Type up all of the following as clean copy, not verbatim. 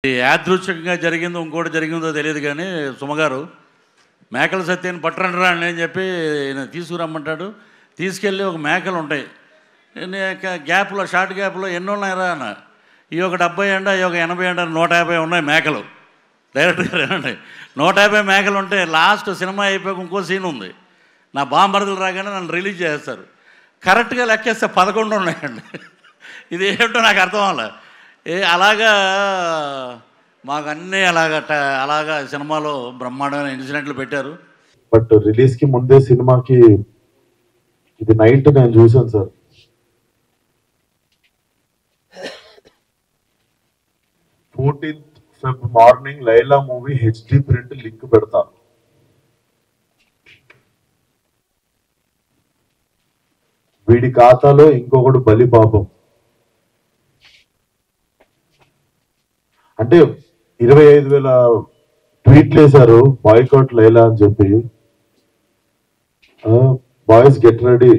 యాదృచ్ఛికంగా జరిగిందో ఇంకోటి జరిగిందో తెలియదు కానీ సుమగారు మేకల సత్యాన్ని పట్టరండి అని చెప్పి తీసుకురమ్మంటాడు. తీసుకెళ్ళి ఒక మేకలు ఉంటాయి గ్యాప్లో, షార్ట్ గ్యాప్లో ఎన్ని ఉన్నాయిరా అన్న. ఈ ఒక 70 అండి, ఈ ఒక 80 అండి, 150 ఉన్నాయి మేకలు. డైరెక్ట్గా రండి, 150 మేకలు ఉంటే లాస్ట్ సినిమా అయిపోయాక ఇంకో సీన్ ఉంది. నా బాంబర్దులు రాగానే నన్ను రిలీజ్ చేస్తారు. కరెక్ట్గా లెక్కేస్తే 11 ఉన్నాయండి. ఇది ఏమిటో నాకు అర్థం అవ్వాలి. అలాగా మాకు అన్నీ అలాగా సినిమాలో బ్రహ్మాండమైన ఇన్సిడెంట్లు పెట్టారు. బట్ రిలీజ్కి ముందే సినిమాకి ఇది నైట్ నేను చూసాను sir. 14th Feb morning Laila movie HD print link పెడతా. వీడి ఖాతాలో ఇంకొకడు బలి పాపం. అంటే 25,000 ట్వీట్లు వేశారు బాయ్కాట్ లైలా అని చెప్పి. Boys get ready,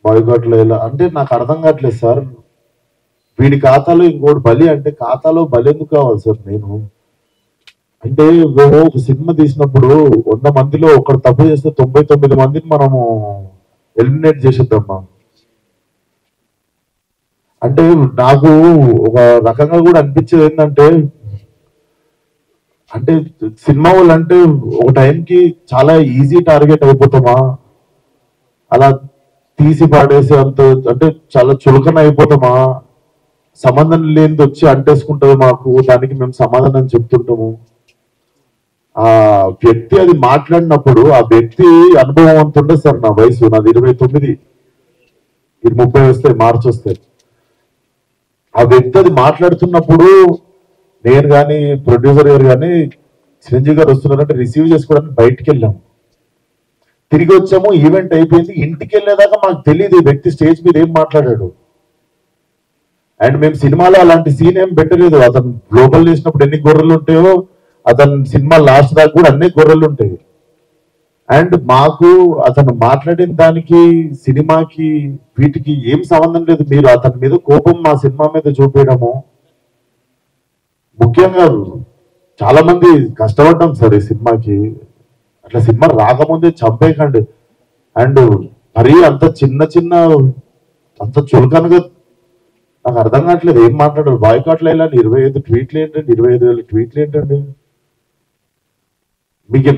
boycott Laila అంటే నాకు అర్థం కావట్లేదు సార్. వీడి ఖాతాలో ఇంకోటి బలి అంటే ఖాతాలో బలి ఎందుకు కావాలి సార్? నేను అంటే మేము ఒక సినిమా తీసినప్పుడు 100 మందిలో ఒకడు తప్పు చేస్తే 99 మందిని మనము ఎలిమినేట్ చేసేద్దామా అంటే నాకు ఒక రకంగా కూడా అనిపించేది ఏంటంటే, అంటే సినిమా వాళ్ళు అంటే ఒక టైంకి చాలా ఈజీ టార్గెట్ అయిపోతామా, అలా తీసి పాడేసి అంత అంటే చాలా చులకన అయిపోతామా, సంబంధం లేనిది వచ్చి అంటేసుకుంటుంది మాకు, దానికి మేము సమాధానం చెప్తుంటాము. ఆ వ్యక్తి అది మాట్లాడినప్పుడు ఆ వ్యక్తి అనుభవం అంత ఉండదు సార్. నా వయసు నాది 29, ఇది 30 వస్తాయి, మార్చి వస్తాయి. ఆ వ్యక్తి అది మాట్లాడుతున్నప్పుడు నేను కానీ ప్రొడ్యూసర్ గారు కానీ చిరంజీవి గారు వస్తున్నారంటే రిసీవ్ చేసుకోవడానికి బయటికి వెళ్ళాము. తిరిగి వచ్చాము, ఈవెంట్ అయిపోయింది. ఇంటికి వెళ్ళేదాకా మాకు తెలియదు ఈ వ్యక్తి స్టేజ్ మీద ఏం మాట్లాడాడు. అండ్ మేము సినిమాలో అలాంటి సీన్ ఏం పెట్టలేదు. అతను గ్లోబల్ చేసినప్పుడు ఎన్ని గొర్రెలు ఉంటాయో అతను సినిమా లాస్ట్ దాకా కూడా అన్ని గొర్రెలు ఉంటాయి. అండ్ మాకు అతను మాట్లాడిన దానికి సినిమాకి వీటికి ఏం సంబంధం లేదు. మీరు అతని మీద కోపం మా సినిమా మీద చూపించడము. ముఖ్యంగా చాలా మంది కష్టపడ్డాం సార్ ఈ సినిమాకి. అట్లా సినిమా రాకముందే చంపేయకండి. అండ్ మరీ అంత చిన్న అంత చులకనగా నాకు అర్థం కావట్లేదు ఏం మాట్లాడారు. బాయ్కాట్లు వెళ్ళాలి 25 ట్వీట్లు ఏంటండి, 25,000 ట్వీట్లు ఏంటండి? మీకు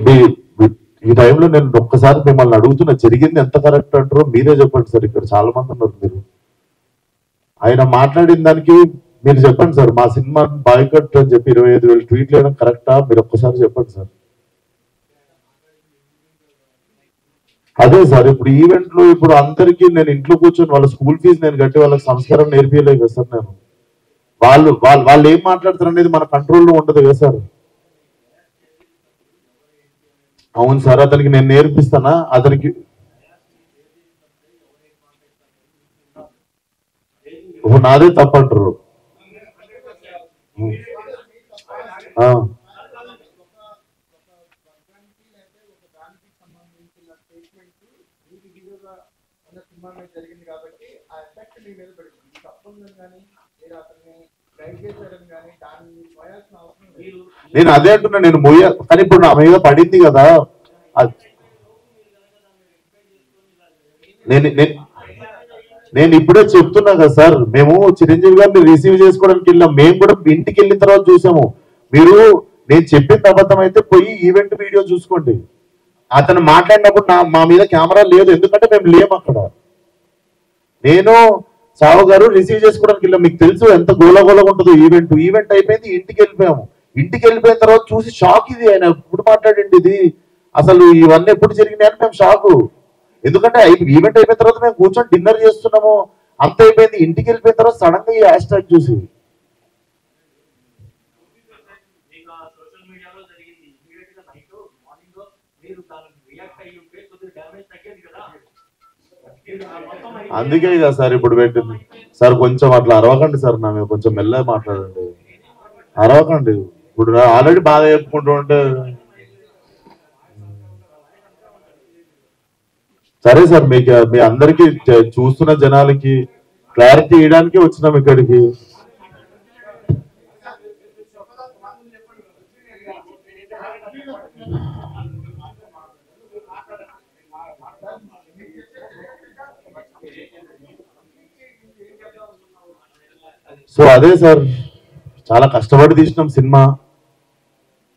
ఈ టైంలో నేను ఒక్కసారి మిమ్మల్ని అడుగుతున్నా, జరిగింది ఎంత కరెక్ట్ అంటారో మీరే చెప్పండి సార్. ఇక్కడ చాలా మంది ఉన్నారు. మీరు ఆయన మాట్లాడిన దానికి మీరు చెప్పండి సార్. మా సినిమా బాయ్కాట్ అని చెప్పి 25,000 ట్వీట్లు వేయడం కరెక్టా? మీరు ఒక్కసారి చెప్పండి సార్. అదే సార్, ఇప్పుడు ఈవెంట్లు ఇప్పుడు అందరికీ నేను ఇంట్లో కూర్చొని వాళ్ళ స్కూల్ ఫీజు నేను కట్టి వాళ్ళకి సంస్కారం నేర్పియలేదు కదా సార్. నేను వాళ్ళు ఏం మాట్లాడతారు అనేది మన కంట్రోల్లో ఉండదు కదా సార్. అవును సార్, అతనికి నేను నేర్పిస్తానా? అతనికి నాదే తప్పంటారు. నేను అదే అంటున్నా, నేను కానీ ఇప్పుడు నా మీద పడింది కదా. నేను ఇప్పుడే చెప్తున్నా కదా సార్, మేము చిరంజీవి గారిని రిసీవ్ చేసుకోవడానికి వెళ్ళాం. మేము కూడా ఇంటికి వెళ్ళిన తర్వాత చూసాము. మీరు నేను చెప్పింది అబద్ధం అయితే పోయి ఈవెంట్ వీడియో చూసుకోండి. అతను మాట్లాడినప్పుడు మా మీద కెమెరా లేదు, ఎందుకంటే మేము లేము అక్కడ. నేను సావు గారు రిసీవ్ చేసుకోవడానికి వెళ్ళాం. మీకు తెలుసు ఎంత గోలగోలగా ఉంటుందో ఈవెంట్ అయిపోయింది, ఇంటికి వెళ్ళిపోయాము. ఇంటికి వెళ్ళిపోయిన తర్వాత చూసి షాక్, ఇది ఆయన ఎప్పుడు మాట్లాడండి, ఇది అసలు ఇవన్నీ ఎప్పుడు జరిగినాయని మేము షాకు. ఎందుకంటే ఈవెంట్ అయిపోయిన తర్వాత మేము కూర్చొని డిన్నర్ చేస్తున్నాము, అంత అయిపోయింది. ఇంటికి వెళ్ళిపోయిన తర్వాత సడన్ గా ఈ హ్యాష్ ట్యాగ్ చూసి అందుకే కదా సార్ ఇప్పుడు పెట్టింది. సార్ కొంచెం అట్లా అరవకండి సార్, నా మీద కొంచెం మెల్లగా మాట్లాడండి, అరవకండి. ఇప్పుడు ఆల్రెడీ బాగా చెప్పుకుంటూ ఉంటే సరే సార్. మీకు మీ అందరికి చూస్తున్న జనాలకి క్లారిటీ ఇవ్వడానికి వచ్చినాం ఇక్కడికి. సో అదే సార్, చాలా కష్టపడి తీసినాం సినిమా.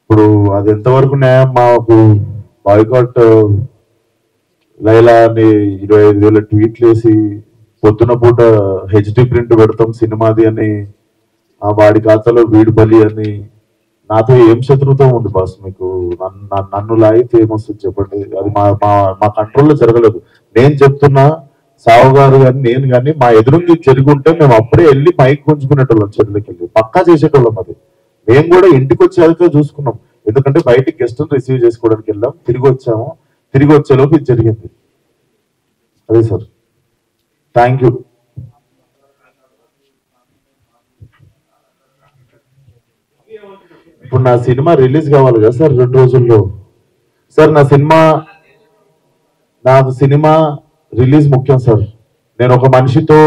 ఇప్పుడు అది ఎంతవరకు న్యాయం? మాకు బాయ్కాట్ లైలా అని 25,000 ట్వీట్లు వేసి పొద్దున పూట హెచ్డి ప్రింట్ పెడతాం సినిమాది అని, ఆ వాడి ఖాతాలో వీడు బలి అని. నాతో ఏం శత్రుత్వం ఉంది బాస్ మీకు? నన్ను లాగితే ఏమొస్తుంది చెప్పండి? అది మా మా మా కంట్రోల్లో జరగలేదు. నేను చెప్తున్నా, సావు గారు కానీ నేను కానీ మా ఎదురుంగి జరుగుంటే మేము అప్పుడే వెళ్ళి మైక్ గుంజుకునేటోళ్ళం, చెరువులకి వెళ్ళి పక్కా చేసేటోళ్ళం. అది మేము కూడా ఇంటికి వచ్చేదాకా చూసుకున్నాం, ఎందుకంటే బయటికి గెస్ట్ రిసీవ్ చేసుకోవడానికి వెళ్ళాం, తిరిగి వచ్చాము. తిరిగి వచ్చేలోపు ఇది జరిగింది. అదే సార్, థ్యాంక్ యూ. ఇప్పుడు నా సినిమా రిలీజ్ కావాలి కదా సార్ 2 రోజుల్లో. సార్ నాకు సినిమా రిలీజ్ ముఖ్యం సార్. నేను ఒక మనిషితో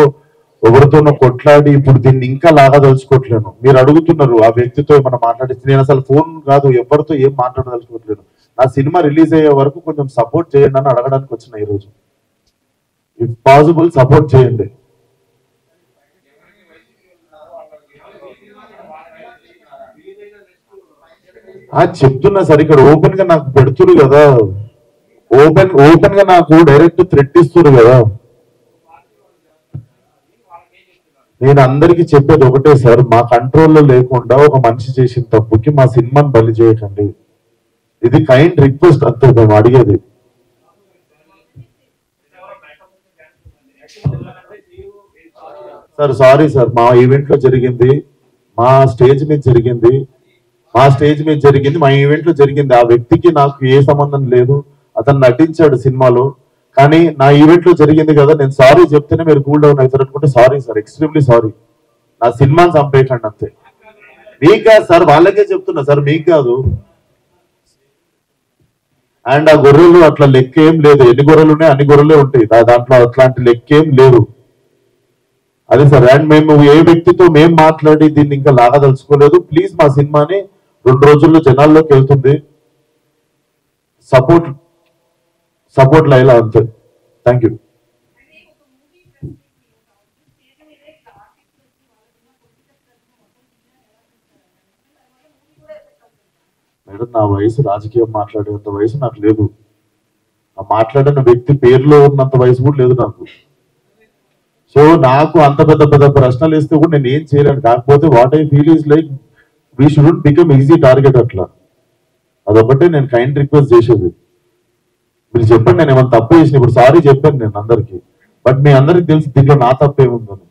ఎవరితోనో కొట్లాడి ఇప్పుడు దీన్ని ఇంకా లాగదలుచుకోవట్లేను. మీరు అడుగుతున్నారు ఆ వ్యక్తితో ఏమైనా మాట్లాడిస్తే, నేను అసలు ఫోన్ కాదు ఎవరితో ఏం మాట్లాడదలుచుకోవట్లేను. నా సినిమా రిలీజ్ అయ్యే వరకు కొంచెం సపోర్ట్ చేయండి అని అడగడానికి వచ్చిన ఈరోజు. ఇఫ్ పాసిబుల్ సపోర్ట్ చేయండి. చెప్తున్నా సార్, ఇక్కడ ఓపెన్ గా నాకు పెడుతురు కదా, ఓపెన్ గా నాకు డైరెక్ట్ థ్రెట్ ఇస్తున్నారు కదా. నేను అందరికి చెప్పేది ఒకటే సార్, మా కంట్రోల్లో లేకుండా ఒక మనిషి చేసిన తప్పుకి మా సినిమాని బలి చేయకండి. ఇది కైండ్ రిక్వెస్ట్ అంతే మేము అడిగేది. సార్ సారీ సార్, మా ఈవెంట్ లో జరిగింది, మా స్టేజ్ మీద జరిగింది, మా ఈవెంట్ లో జరిగింది. ఆ వ్యక్తికి నాకు ఏ సంబంధం లేదు, అతను నటించాడు సినిమాలో. కానీ నా ఈవెంట్ లో జరిగింది కదా, నేను సారీ చెప్తేనే మీరు కూల్ డౌన్ అవుతారు అనుకుంటే సారీ సార్, ఎక్స్ట్రీమ్లీ సారీ. నా సినిమాని చంపేయకండి అంతే. మీకు కాదు సార్, వాళ్ళకే చెప్తున్నా సార్, మీకు కాదు. అండ్ ఆ గొర్రెలు అట్లా లెక్క ఏం లేదు, ఎన్ని గొర్రెలు ఉన్నాయి అన్ని గొర్రెలే ఉంటాయి, దాంట్లో అట్లాంటి లెక్క ఏం లేదు. అదే సార్, అండ్ మేము ఏ వ్యక్తితో మేము మాట్లాడి దీన్ని ఇంకా లాగదలుచుకోలేదు. ప్లీజ్ మా సినిమాని 2 రోజుల్లో జనాల్లోకి వెళ్తుంది. సపోర్ట్ లైలా అంతే. Thank you madam. నా వయసు రాజకీయం మాట్లాడేంత వయసు నాకు లేదు. ఆ మాట్లాడిన వ్యక్తి పేరులో ఉన్నంత వయసు కూడా లేదు నాకు. సో నాకు అంత పెద్ద పెద్ద ప్రశ్నలు ఇస్తే కూడా నేను ఏం చేయలేను. కాకపోతే what I feel is like we shouldn't become easy target. అట్లా అదొకటే నేను కైండ్ రిక్వెస్ట్ చేసేది. మీరు చెప్పండి, నేను ఏమైనా తప్పు చేసిన. ఇప్పుడు సారీ చెప్పాను నేను అందరికి, బట్ మీ అందరికి తెలుసు దీంట్లో నా తప్పు ఏముందని.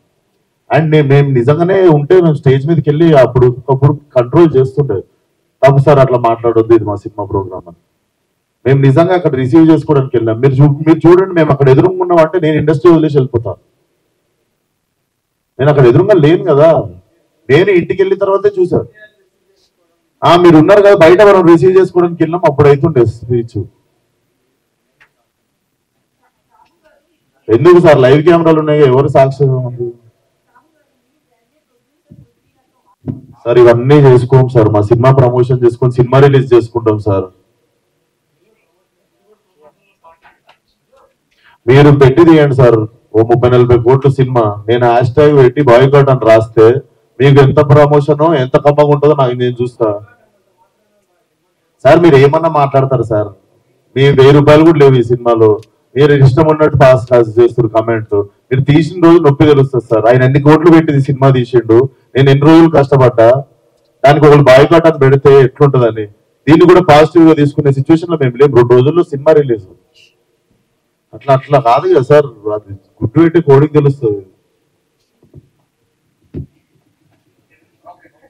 అండ్ మేము నిజంగానే ఉంటే మేము స్టేజ్ మీదకి వెళ్ళి అప్పుడు కంట్రోల్ చేస్తుండే, తప్పు సార్ అట్లా మాట్లాడొద్దు, ఇది మా సినిమా ప్రోగ్రామ్ అని. మేము నిజంగా అక్కడ రిసీవ్ చేసుకోవడానికి వెళ్ళాం. మీరు చూడండి, మేము అక్కడ ఎదురుకున్నాం అంటే నేను ఇండస్ట్రీ వదిలేసి వెళ్ళిపోతాను. నేను అక్కడ ఎదురుగా లేను కదా, నేను ఇంటికి వెళ్ళిన తర్వాతే చూసాను. మీరు ఉన్నారు కదా బయట, మనం రిసీవ్ చేసుకోవడానికి వెళ్ళాం, అప్పుడు అవుతుండే స్పీచ్. ఎందుకు సార్ లైవ్ కెమెరాలు ఉన్నాయి, ఎవరు సాక్ష్యం ఉంది సార్? ఇవన్నీ చేసుకోం సార్, మా సినిమా ప్రమోషన్ చేసుకొని సినిమా రిలీజ్ చేసుకుంటాం సార్. మీరు పెట్టి తీయండి సార్, ఓ 30-40 కోట్ల సినిమా. నేను హ్యాష్ ట్యాగ్ పెట్టి బాయ్కాట్ అని రాస్తే మీకు ఎంత ప్రమోషన్ ఎంత కమ్మగా ఉంటుందో నేను చూస్తా సార్. మీరు ఏమన్నా మాట్లాడతారు సార్, మీ 1000 రూపాయలు కూడా లేవు ఈ సినిమాలో. మీరు ఇష్టం ఉన్నట్టు పాస్ చేస్తారు కమెంట్. మీరు తీసిన రోజు నొప్పి తెలుస్తుంది సార్. ఆయన ఎన్ని కోట్లు పెట్టి సినిమా తీసిండు, నేను ఎన్ని రోజులు కష్టపడ్డా, దానికి ఒకళ్ళు బాయ్కాట్ అని పెడితే ఎట్లుంటదని. దీన్ని కూడా పాజిటివ్ గా తీసుకునే సిచ్యువేషన్ లో మేము లేము. 2 రోజుల్లో సినిమా రిలీజ్. అట్లా కాదు కదా సార్, అది గుడ్డు పెట్టి కోడింగ్ తెలుస్తుంది.